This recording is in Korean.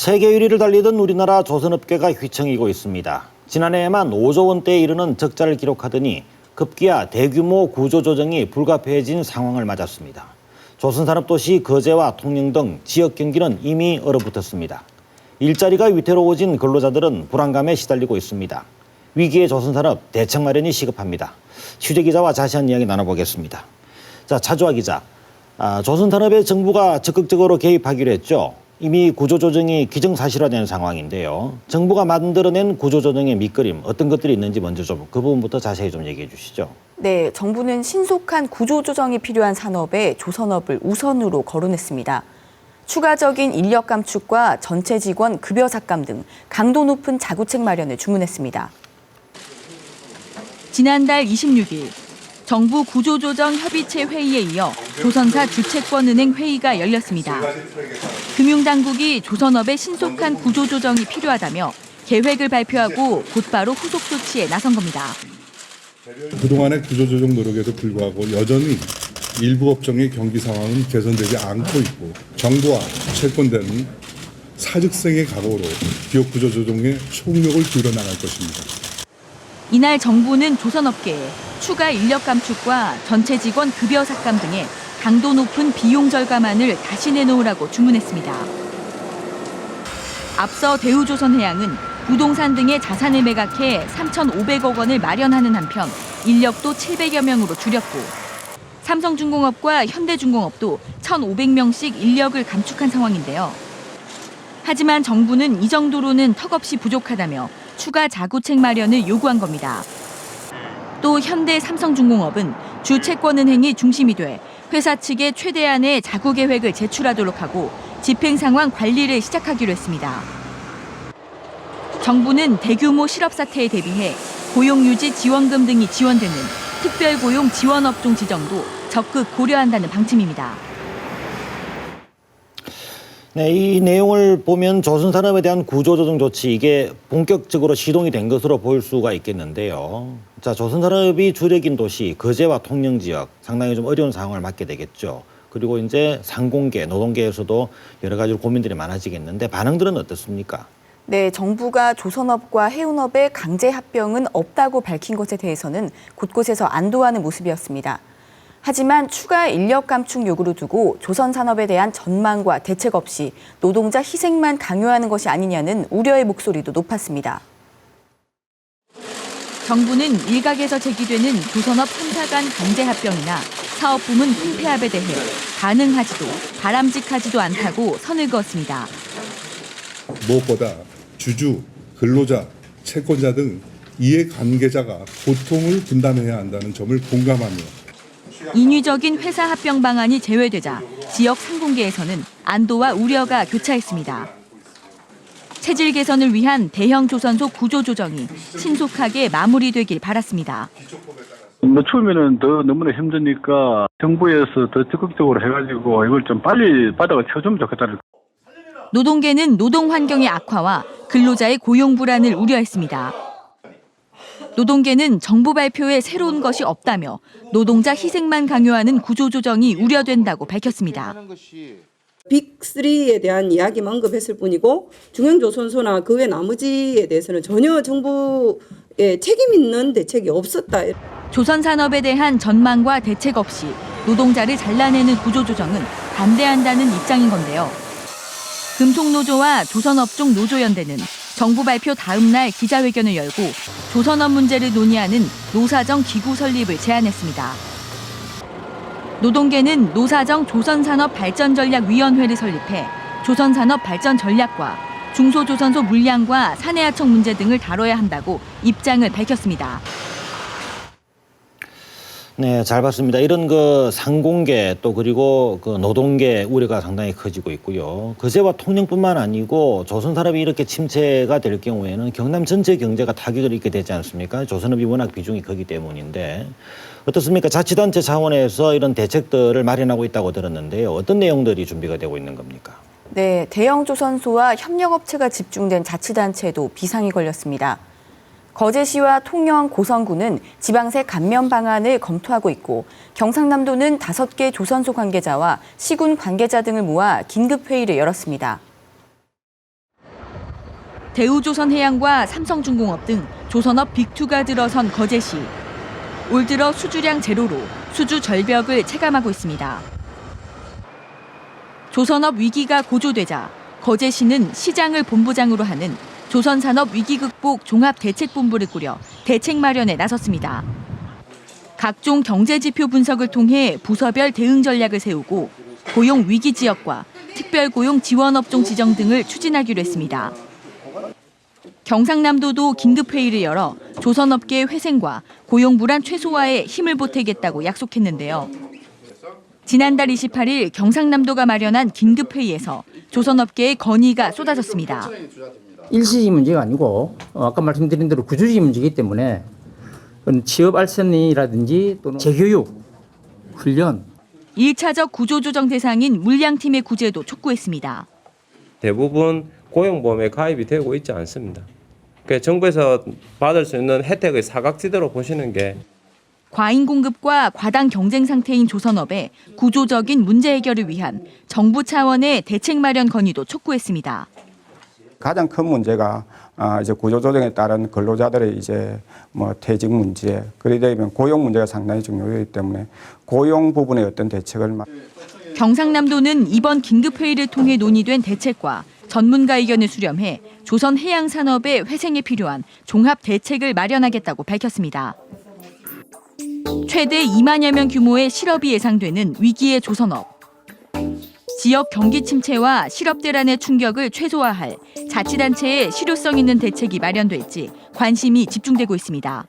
세계 1위를 달리던 우리나라 조선업계가 휘청이고 있습니다. 지난해에만 5조 원대에 이르는 적자를 기록하더니 급기야 대규모 구조조정이 불가피해진 상황을 맞았습니다. 조선산업도시 거제와 통영 등 지역 경기는 이미 얼어붙었습니다. 일자리가 위태로워진 근로자들은 불안감에 시달리고 있습니다. 위기의 조선산업 대책 마련이 시급합니다. 취재 기자와 자세한 이야기 나눠보겠습니다. 자, 차주아 기자, 조선산업에 정부가 적극적으로 개입하기로 했죠. 이미 구조조정이 기정사실화된 상황인데요. 정부가 만들어낸 구조조정의 밑그림, 어떤 것들이 있는지 먼저 좀 그 부분부터 자세히 좀 얘기해 주시죠. 네, 정부는 신속한 구조조정이 필요한 산업에 조선업을 우선으로 거론했습니다. 추가적인 인력 감축과 전체 직원 급여 삭감 등 강도 높은 자구책 마련을 주문했습니다. 지난달 26일 정부 구조조정 협의체 회의에 이어 조선사 주채권은행 회의가 열렸습니다. 금융당국이 조선업의 신속한 구조조정이 필요하다며 계획을 발표하고 곧바로 후속 조치에 나선 겁니다. 그동안의 구조조정 노력에도 불구하고 여전히 일부 업종의 경기 상황은 개선되지 않고 있고 정부와 채권대는 사직생의 각오로 기업 구조조정에 총력을 기울여 나갈 것입니다. 이날 정부는 조선업계에 추가 인력 감축과 전체 직원 급여 삭감 등의 강도 높은 비용 절감안을 다시 내놓으라고 주문했습니다. 앞서 대우조선해양은 부동산 등의 자산을 매각해 3,500억 원을 마련하는 한편 인력도 700여 명으로 줄였고 삼성중공업과 현대중공업도 1,500명씩 인력을 감축한 상황인데요. 하지만 정부는 이 정도로는 턱없이 부족하다며 추가 자구책 마련을 요구한 겁니다. 또 현대 삼성중공업은 주채권은행이 중심이 돼 회사 측에 최대한의 자구 계획을 제출하도록 하고 집행 상황 관리를 시작하기로 했습니다. 정부는 대규모 실업 사태에 대비해 고용유지 지원금 등이 지원되는 특별고용 지원업종 지정도 적극 고려한다는 방침입니다. 네, 이 내용을 보면 조선산업에 대한 구조조정 조치 이게 본격적으로 시동이 된 것으로 보일 수가 있겠는데요. 자, 조선산업이 주력인 도시 거제와 통영 지역 상당히 좀 어려운 상황을 맞게 되겠죠. 그리고 이제 상공계, 노동계에서도 여러 가지 고민들이 많아지겠는데 반응들은 어떻습니까? 네, 정부가 조선업과 해운업의 강제 합병은 없다고 밝힌 것에 대해서는 곳곳에서 안도하는 모습이었습니다. 하지만 추가 인력 감축 요구를 두고 조선산업에 대한 전망과 대책 없이 노동자 희생만 강요하는 것이 아니냐는 우려의 목소리도 높았습니다. 정부는 일각에서 제기되는 조선업 3사 간 강제 합병이나 사업 부문 분폐합에 대해 가능하지도 바람직하지도 않다고 선을 그었습니다. 무엇보다 주주, 근로자, 채권자 등 이해관계자가 고통을 분담해야 한다는 점을 공감하며 인위적인 회사 합병 방안이 제외되자 지역 상공계에서는 안도와 우려가 교차했습니다. 체질 개선을 위한 대형 조선소 구조조정이 신속하게 마무리되길 바랐습니다. 처음에는 더 너무나 힘드니까 정부에서 더 적극적으로 해가지고 이걸 좀 빨리 바닥을 채워주면 좋겠다는. 노동계는 노동 환경의 악화와 근로자의 고용 불안을 우려했습니다. 노동계는 정부 발표에 새로운 것이 없다며 노동자 희생만 강요하는 구조조정이 우려된다고 밝혔습니다. 빅3에 대한 이야기만 언급했을 뿐이고 중형조선소나 그 외 나머지에 대해서는 전혀 정부의 책임 있는 대책이 없었다. 조선산업에 대한 전망과 대책 없이 노동자를 잘라내는 구조조정은 반대한다는 입장인 건데요. 금속노조와 조선업종 노조연대는 정부 발표 다음 날 기자회견을 열고 조선업 문제를 논의하는 노사정 기구 설립을 제안했습니다. 노동계는 노사정 조선산업발전전략위원회를 설립해 조선산업 발전 전략과 중소조선소 물량과 사내하청 문제 등을 다뤄야 한다고 입장을 밝혔습니다. 네, 잘 봤습니다. 이런 그 상공계 또 그리고 그 노동계 우려가 상당히 커지고 있고요. 거제와 통영뿐만 아니고 조선산업이 이렇게 침체가 될 경우에는 경남 전체 경제가 타격을 입게 되지 않습니까? 조선업이 워낙 비중이 크기 때문인데 어떻습니까? 자치단체 차원에서 이런 대책들을 마련하고 있다고 들었는데요. 어떤 내용들이 준비가 되고 있는 겁니까? 네, 대형 조선소와 협력업체가 집중된 자치단체도 비상이 걸렸습니다. 거제시와 통영, 고성군은 지방세 감면 방안을 검토하고 있고 경상남도는 5개 조선소 관계자와 시군 관계자 등을 모아 긴급회의를 열었습니다. 대우조선해양과 삼성중공업 등 조선업 빅2가 들어선 거제시. 올 들어 수주량 제로로 수주 절벽을 체감하고 있습니다. 조선업 위기가 고조되자 거제시는 시장을 본부장으로 하는 조선산업 위기 극복 종합대책본부를 꾸려 대책 마련에 나섰습니다. 각종 경제지표 분석을 통해 부서별 대응 전략을 세우고 고용 위기 지역과 특별고용 지원업종 지정 등을 추진하기로 했습니다. 경상남도도 긴급회의를 열어 조선업계의 회생과 고용 불안 최소화에 힘을 보태겠다고 약속했는데요. 지난달 28일 경상남도가 마련한 긴급회의에서 조선업계의 건의가 쏟아졌습니다. 일시적인 문제가 아니고 아까 말씀드린 대로 구조적인 문제이기 때문에 취업 알선이라든지 또는 재교육, 훈련 1차적 구조조정 대상인 물량팀의 구제도 촉구했습니다. 대부분 고용보험에 가입이 되고 있지 않습니다. 그러니까 정부에서 받을 수 있는 혜택의 사각지대로 보시는 게 과잉 공급과 과당 경쟁 상태인 조선업의 구조적인 문제 해결을 위한 정부 차원의 대책 마련 건의도 촉구했습니다. 가장 큰 문제가 이제 구조조정에 따른 근로자들의 이제 퇴직 문제, 그러다 보면 고용 문제가 상당히 중요하기 때문에 고용 부분의 어떤 대책을 경상남도는 이번 긴급회의를 통해 논의된 대책과 전문가 의견을 수렴해 조선 해양 산업의 회생에 필요한 종합 대책을 마련하겠다고 밝혔습니다. 최대 2만여 명 규모의 실업이 예상되는 위기의 조선업. 지역 경기 침체와 실업 대란의 충격을 최소화할 자치단체의 실효성 있는 대책이 마련될지 관심이 집중되고 있습니다.